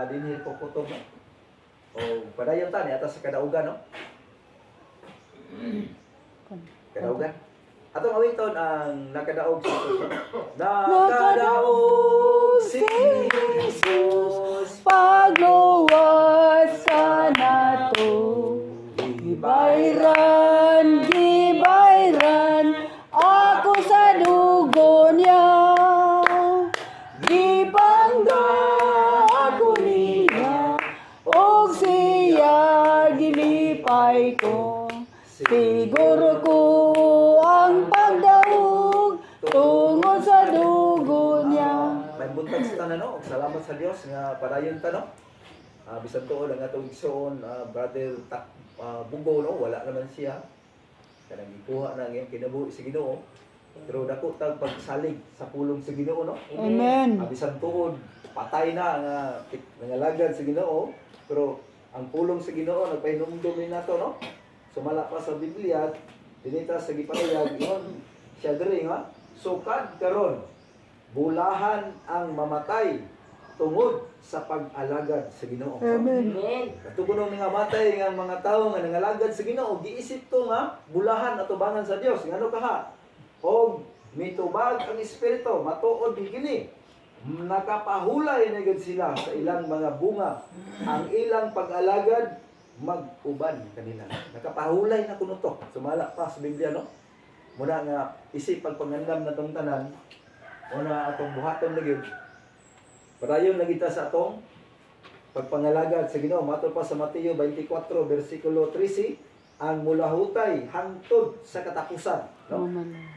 dinhi po kutob no. O padayon ta ni atas sa kadaugan no. Kadaugan. Atong awiton ang nakadaog si Jesus. Nakadaog si Jesus Pagluwas sa nato, gibayran, gibayran, ako sa dugo niya. Gibangga ako niya, og siya gilipay ko. Siguro ko ang pagdaog tungod sa dugo niya. May buntag sa tanan no. Salamat sa Dios nga padayon ta no. Bisan tuod ang atong igsoon brother Bugo no, wala naman siya. Kanang gikuha na ngayong kinabuhi sa Ginoo. Pero dako tag pagsalig sa pulong sa Ginoo no. Amen. Bisan tuod patay na nga nangalagad sa Ginoo, pero ang pulong sa Ginoo nagpahinumdum ni nato no. Sumala pa sa Biblia, dinita sa gipahayag ingon siya diri nga sukad karon bulahan ang mamatay tungod sa pag-alagad sa Ginoo. Amen. Katugunon nga matay nga mga tawo nga nangalagad sa Ginoo, giisip to nga bulahan atubangan sa Dios. Ngano kaha? Og mitubag ang espiritu, matuod kini. Nakapahulay na gid sila sa ilang mga bunga. Ang ilang pag-alagad mag-uban kanila. Nakapahulay na kuno to. Sumala pa sa Biblia no. Muna nga isip pagpangandam na tong tanan, una atong buhaton lagi. Padayon lagi ta sa atong pagpangalagad sa Ginoo. Matod pa sa Mateo 24 bersikulo 13, ang mulahutay hangtod sa katapusan, no?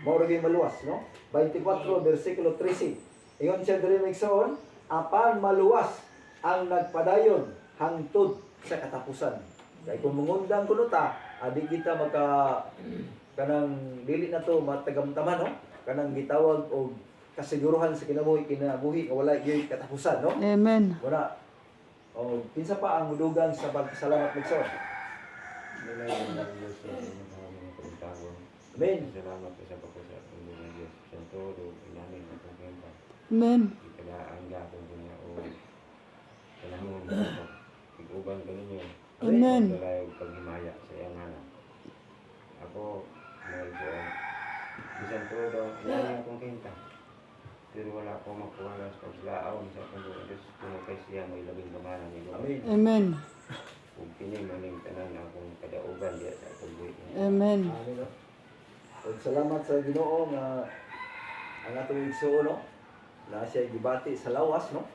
Mao ra gyud maluwas, no? 24 bersikulo 13. Ingon siya diri migsoon, apan maluwas ang nagpadayon hangtod sa katapusan. Kay kung mangundang kuno ta, adi kita maka kanang dili na to matagamtaman no, kanang gitawag og kasiguruhan sa kinabuhi nga wala gyud katapusan no. Amen. Wala. O kinsa pa ang mudugang sa pagpasalamat migsoon? Amen. Salamat sa pagpasalamat ng mga Diyos. Santo do inamin ang pagkenta. Amen. Ikalaan gapon niya o kanamon mo. Iguban ko ninyo. Amen. Dalayo paghimaya sa iyang anak. Ako nagsuon. Bisan todo inamin akong kenta. Pero wala akong makuha sa paglaon sa Panginoon Diyos kung kay siya may labing kamanan ni Lord. Amen. Amen. Kung kini maning tanan akong kadaugan diya sa akong buhi. Amen. Amen. No? Ug salamat sa Ginoo nga ang atong igsoon no. Na siya gibati sa lawas no.